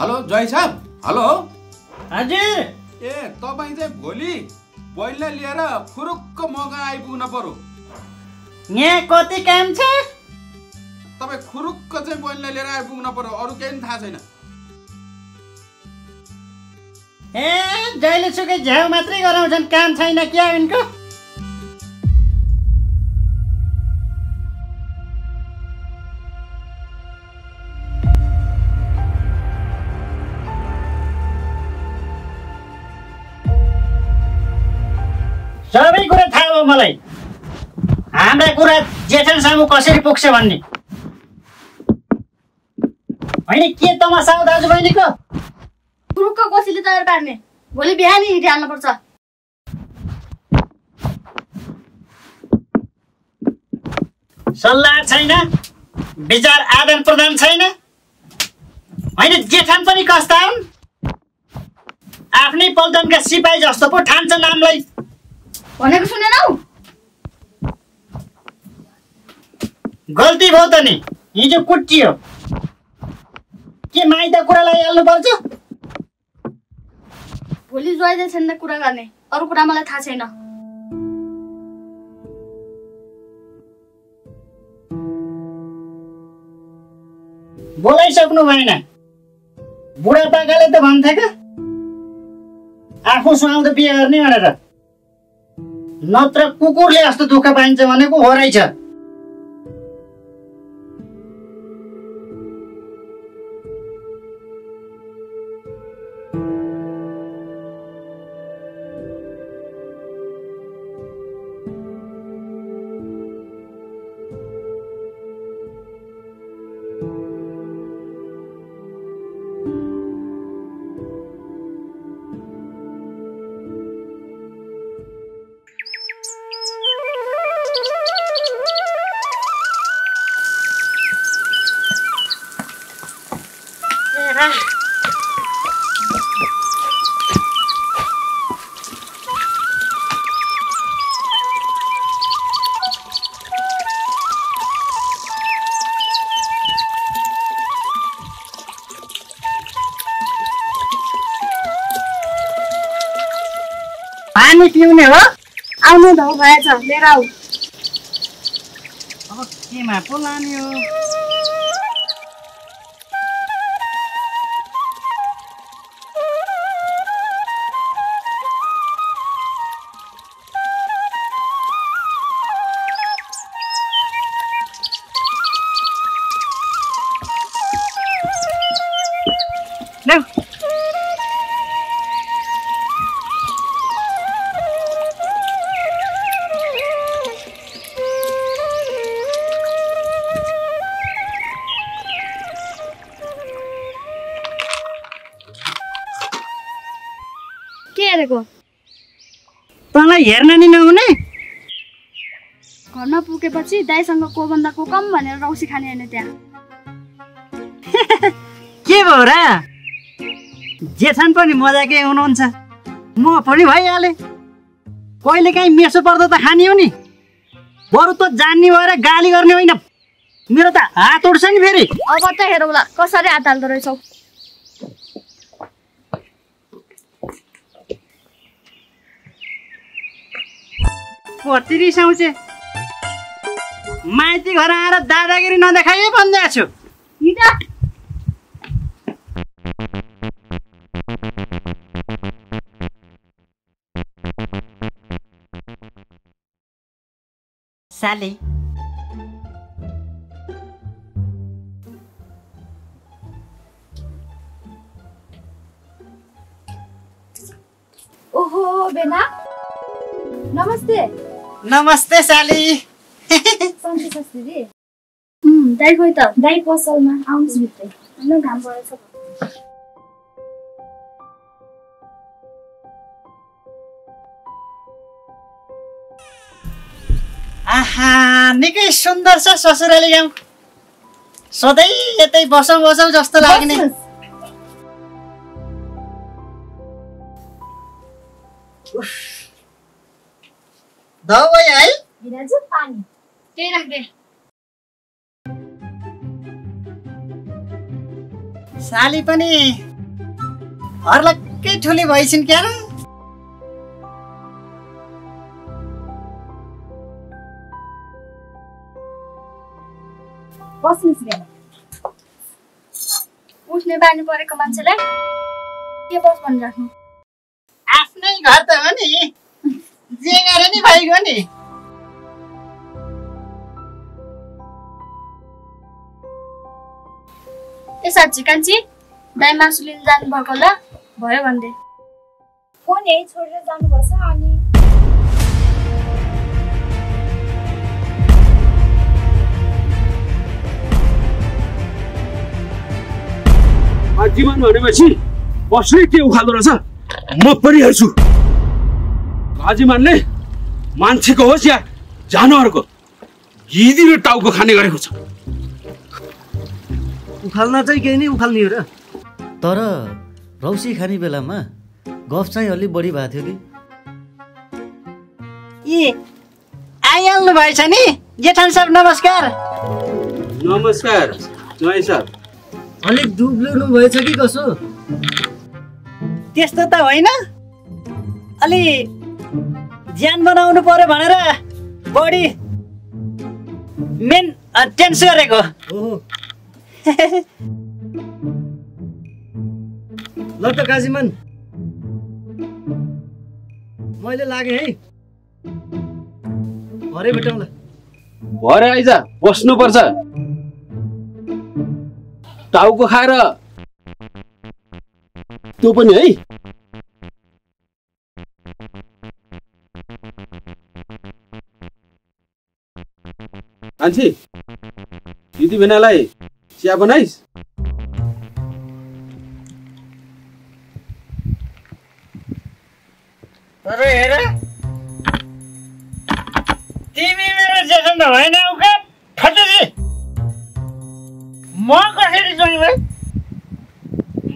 Hello जय साहब। Hello हजुर। ए तपाईँ चाहिँ भोलि बैला लिएर फुरुक्क मगा आइपुग्न पर्यो। यहाँ कति काम छ? तपाईँ खुरुक्क चाहिँ बैला लिएर आइपुग्न पर्यो, अरू केही थाहा छैन। ए जहिले सुकै झ्याउ मात्रै गराउँछन्, काम छैन क्या उनको? सबै कुरा थाहा भयो मलाई। हाम्रा कुरा जेठनसम्म कसरी पुग्छ भन्ने होइन। के तमासा हो दाजु बहिनीको? पुरुक्क कसैले तयार पार्ने, भोलि बिहान हिँडिहाल्नु पर्छ। सल्लाह छैन, विचार आदान प्रदान छैन। होइन जेठन पनि कस्ता हुन्, आफ्नै पल्टनका सिपाही जस्तो पो ठान्छ नामलाई। भनेको सुनेनौ? गल्ती भयो त नि, हिजो कुटियो। के माइत कुरालाई हाल्नु पर्छ? भोलि ज्वाइँ छैन कुरा गर्ने, अरू कुरा मलाई थाहा छैन। बोलाइसक्नु भएन। बुढापाकाले त भन्थे का आफू सुहाउँदो बिहे गर्ने भनेर, नत्र कुकुरले जस्तो दुःख पाइन्छ भनेको हो रहेछ। पानी पिउने हो? आउनु धौ भएछ, लिएर आऊ। अब केमा पो लाने हो? के हेरेको? तँलाई हेर्न नि नहुने? घरमा पुगेपछि दाइसँग को भन्दा को कम भनेर रौसी खाने होइन त्यहाँ। के भयो र? जेठन पनि मजाकै हुनुहुन्छ। म पनि भइहालेँ। कहिले काहीँ मेसो पर्दा त खाने हो नि, बरु त जान्ने भएर गाली गर्ने होइन। मेरो त हात उठ्छ नि फेरि। अब त हेरौँला कसरी हात हाल्दो रहेछौ। कति रिसाउँछे, माइती घर आएर दादागिरी नदेखाइ भनिदिएको छु। साली ओहो बेना, नमस्ते। नमस्ते साली। सन्चै छस् दिदी? दाइ खोइ त, दाइ पसलमा आउनुहोस् भित्रै, होइन घाम परेछ। आहा, निकै सुन्दर छ ससुराली गाउँ। सधैँ यतै बसौँ बसौँ जस्तो लाग्ने। दबाई है बिराजु पानी त्यही राख्दे। साली पनि हर्लक्कै ठुली भइसिन् क्या। बस्नुहोस् बेना। उठ्ने बानी परेको मान्छेलाई के बस भनिराख्नु। आफ्नै घर त हो नि, जे गरे नि भइगयो नि। ए साँच्ची कान्छी, दाइ मासु लिन जानुभएको होला, भयो भन्दै। फोन यही छोडेर जानुपर्छ। अनि जीवन भनेपछि कसले के उखाल्दो रहेछ, म पनि हेर्छु। गाजीमानले मान्छेको होस् या जानवरको गिदी र टाउको खाने गरेको छ। उखाल्न चाहिँ केही नै उखाल्ने हो र। तर रौसी खाने बेलामा गफ चाहिँ अलि बढी भएको थियो कि। ए आइहाल्नु भएछ नि जेठान साहब, नमस्कार। नमस्कार ज्वाइँ साहब। अलिक दुब्लिनु भएछ कि कसो? त्यस्तो त होइन, अलि ज्यान बनाउनु पर्यो भनेर बढी मेन टेन्स गरेको। ल त काजीमान, मैले लागेँ है, भरे भेटौँला। भरे आइज, बस्नुपर्छ। टाउको खाएर त्यो पनि है। मान्छे दिदी बेनालाई चिया बनाइस्। अरे हेर, तिमी मेरो जेठो नभएन उका फटेजी। म कसरी ज्वाइँ भाइ?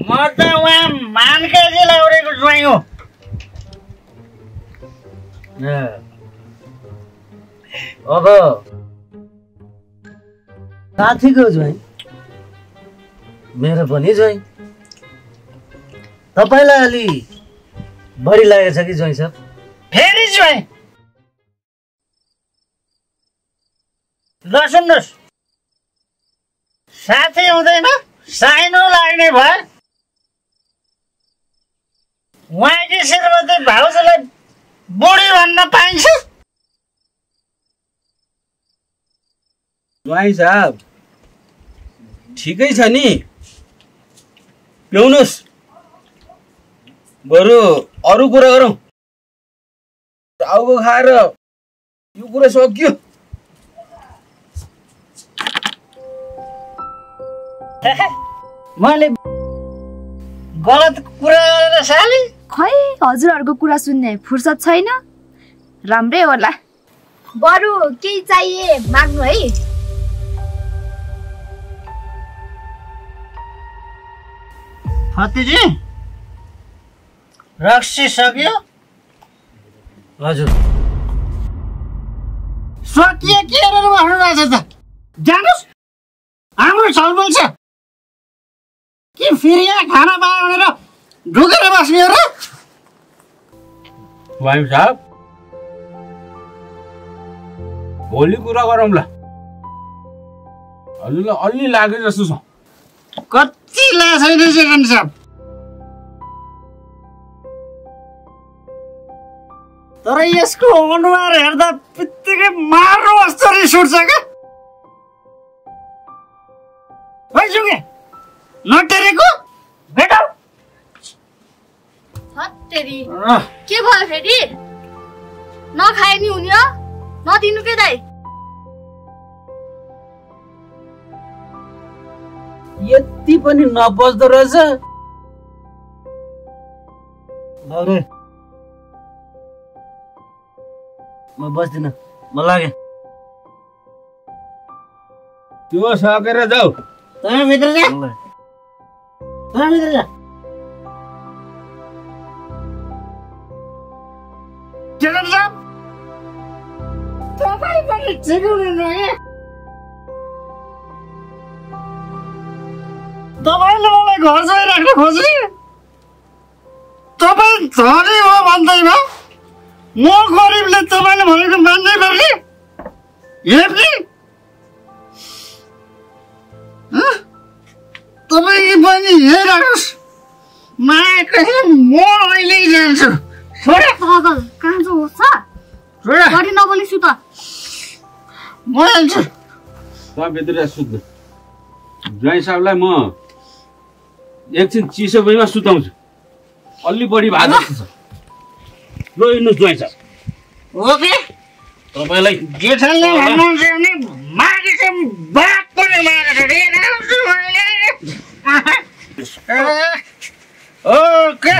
म त उहाँ मानकाजी लाउरेको ज्वाइँ हो। अब साथीको ज्वाइँ, मेरो पनि ज्वाइँ। तपाईँलाई अलि बढी लागेछ कि ज्वाइँ साहब? फेरि ज्वाइँ? ल सुन्नुहोस्, साथी हुँदैन, साइनो लाग्ने भयो। उहाँकी श्रीमती भाउजूलाई बुढी भन्न पाइन्छ? ज्वाइँ साहब ठिकै छ नि, ल्याउनुहोस्। बरु अरू कुरा गरौँ। टाउको खाएर यो कुरा सक्यो। मैले गलत कुरा गरेर साली? खै हजुरहरूको कुरा सुन्ने फुर्सद छैन। राम्रै होला, बरु केही चाहिए माग्नु है। फतेजी रक्सी सक्यो? हजुर। सकिए के गरेर बस्नु रहेछ त? जानुहोस्, हाम्रो छलफल छ कि फेरि यहाँ खाना पायो भनेर ढुकेर बस्ने हो र? वाइम साहब भोलि कुरा गरौँ ल। हजुरलाई अलि लागे जस्तो छ। कति लाज छैन सेकन साहब। तर यसको अनुहार हेर्दा बित्तिकै मार्नु जस्तो रिस उठ्छ क्या। भइसक्यो नटेरेको भेटौ। हत्तेरी के भयो फेरि? नखाए नि हुने हो? नदिनु के दाइ? यति पनि नबस्दो रहेछ। अरे म बस्दिनँ, म लाग्यो। त्यो सकेर जाऊ। तपाईँ भित्र जा, तपाईँ भित्र जा। सेकन साहब तपाईँ पनि ठिक हुनुहुन्न क्या। तपाईँले मलाई घर चाहिँ राख्न खोज्ने? तपाईँ धनी हो भन्दैमा म गरिबले तपाईँले भनेको मान्नै पर्ने? हेर्ने? तपाईँकी बहिनी यहीँ राख्नुहोस्। माया कसम म अहिले जान्छु। छोडा पागल कहाँ जो छ? छोडा बढी नबोली सु त। म जान्छु। तपाईँ भित्र सुत्नु। ज्वाइँ साहबलाई म एकछिन चिसो भुइँमा सुताउँछु। अलि बढी भात छ। ल हिँड्नुहोस् ज्वाइँ साहब। ओके तपाईँलाई जेठाले भन्नुहुन्छ भने मागेको बात पनि मागेको ओके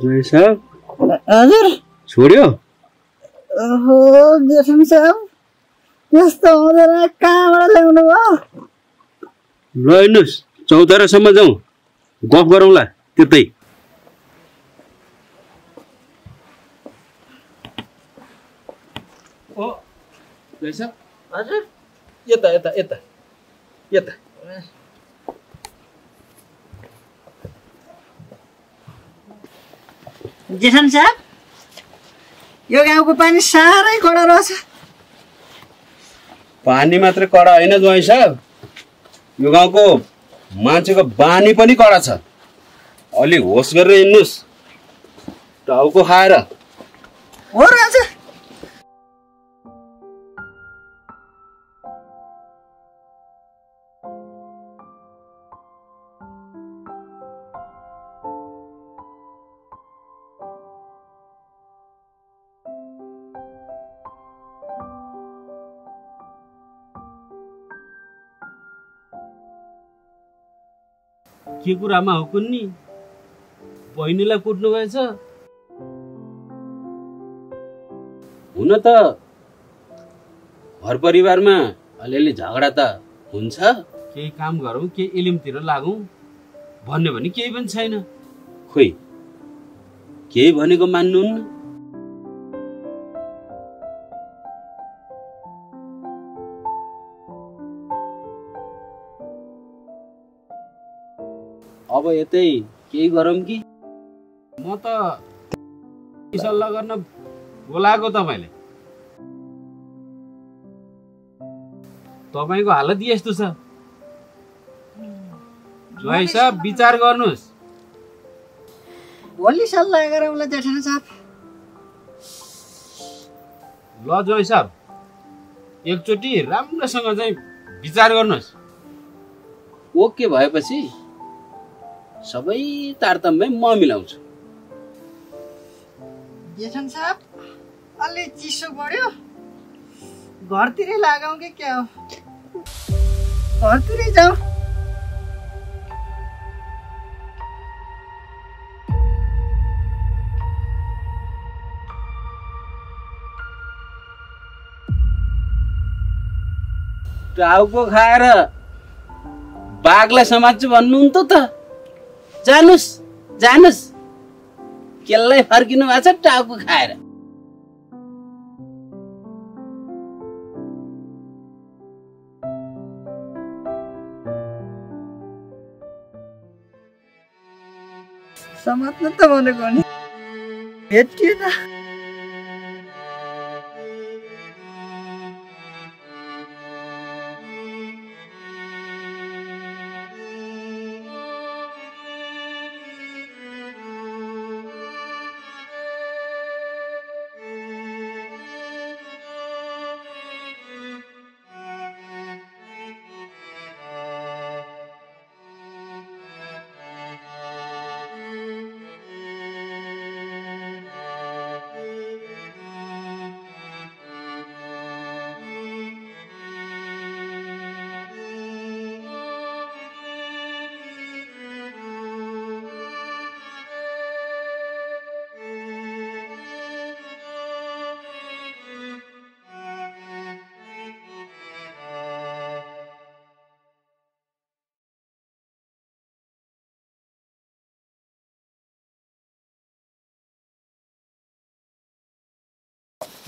ज्वाइँ साहब हजुर छोड्यो? ओहो जेठन साहब यस्तो हुँदैन कहाँबाट ल्याउनु भयो? ल हिँड्नुहोस् चौतारासम्म जाउँ गफ गरौँला त्यतै। ओ ज्वाइँ साहब हजुर यता यता यता यता। जेठन साहब यो गाउँको पानी साह्रै कडा रहेछ। पानी मात्रै कडा होइन ज्वाइँ साहब, यो गाउँको मान्छेको बानी पनि कडा छ। अलि होस गरेर हिँड्नुहोस् टाउको खाएर। हो रहेछ। के कुरामा हो कुन्नी बहिनीलाई कुट्नु भएछ? हुन त घर परिवारमा अलिअलि झगडा त हुन्छ, केही काम गरौँ केही इलिमतिर लागौँ भन्यो भने केही पनि छैन। खोइ केही भनेको मान्नुहुन्न। अब यतै केही गरौँ कि? म त सल्लाह गर्न बोलाएको तपाईँले। तपाईँको हालत यस्तो छ जोइ साहब, विचार गर्नुहोस्। भोलि सल्लाह गरौँला जेठानी साहब। ल जोइ साहब, एकचोटि राम्रोसँग चाहिँ विचार गर्नुहोस्। ओके भएपछि सबै तारतम्य म मिलाउँछु। जेठानी साहब अलि चिसो बढ्यो, घरतिरै लगाउँ कि क्या हो? घरतिरै जाउँ। टाउको खाएर बाघलाई समात्छु भन्नुहुन्थ्यो त। जानुस् जानुस्, केलाई फर्किनु भएको छ टाउको खाएर। समात्नु त भनेको नि भेटिएन।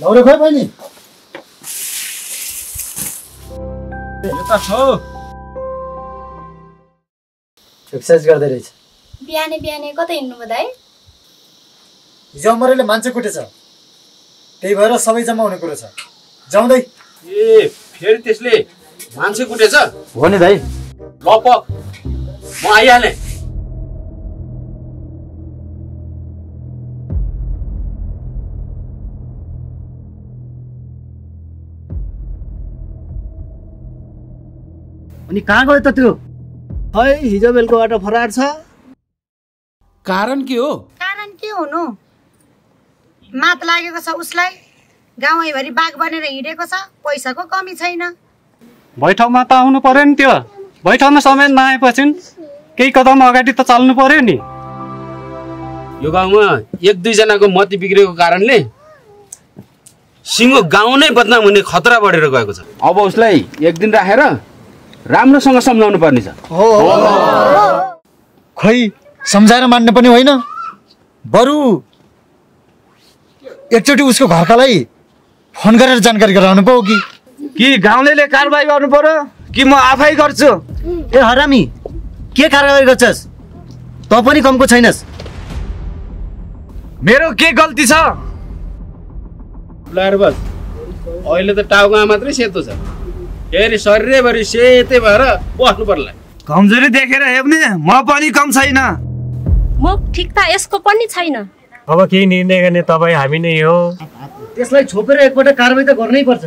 लौरे खोइ बहिनी, यता छ एक्सर्साइज गर्दै रहेछ। बिहानै बिहानै कतै हिँड्नु भयो दाइ? हिजो अमरेले मान्छे कुटेछ, त्यही भएर सबै जम्मा हुने कुरो छ। जाउँदै। ए फेरि त्यसले मान्छे कुटेछ? हो नि दाइ। ल पक, म आइहालेँ। अनि कहाँ गयो त त्यो? खै हिजो बेलुकाबाट फरार छ। कारण के हो? कारण के हुनु? मात लागेको छ उसलाई, गाउँभरि बाघ बनेर हिँडेको छ, पैसाको कमी छैन। बैठकमा त आउनु पर्यो नि। त्यो बैठकमा समेत नआएपछि केही कदम अगाडि त चाल्नु पर्यो नि। यो गाउँमा एक दुईजनाको मती बिग्रेको कारणले सिङ्गो गाउँ नै बदनाम हुने खतरा बढेर गएको छ। अब उसलाई एक दिन राखेर राम्रोसँग सम्झाउनु पर्ने छ। खोइ सम्झाएर मान्ने पनि होइन, बरु एकचोटि उसको घरकालाई फोन गरेर जानकारी गराउनु पो कि गाउँलेले कारबाही गर्नु पर्यो कि म आफै गर्छु? ए हरामी, के कारबाही गर्छस्? त पनि कमको छैनस्। मेरो के गल्ती छ? ब्लाएर बस, अहिले त टाउकोमा मात्रै सेतो छ, फेरि शरीरैभरि सेतै भएर बस्नु पर्ला। कमजोरी देखेर हेप्ने म पनि कम छैन। मुख ठिक त यसको पनि छैन। अब केही निर्णय गर्ने तपाईँ हामी नै हो। त्यसलाई छोपेर एकपल्ट कारबाही त गर्नै पर्छ।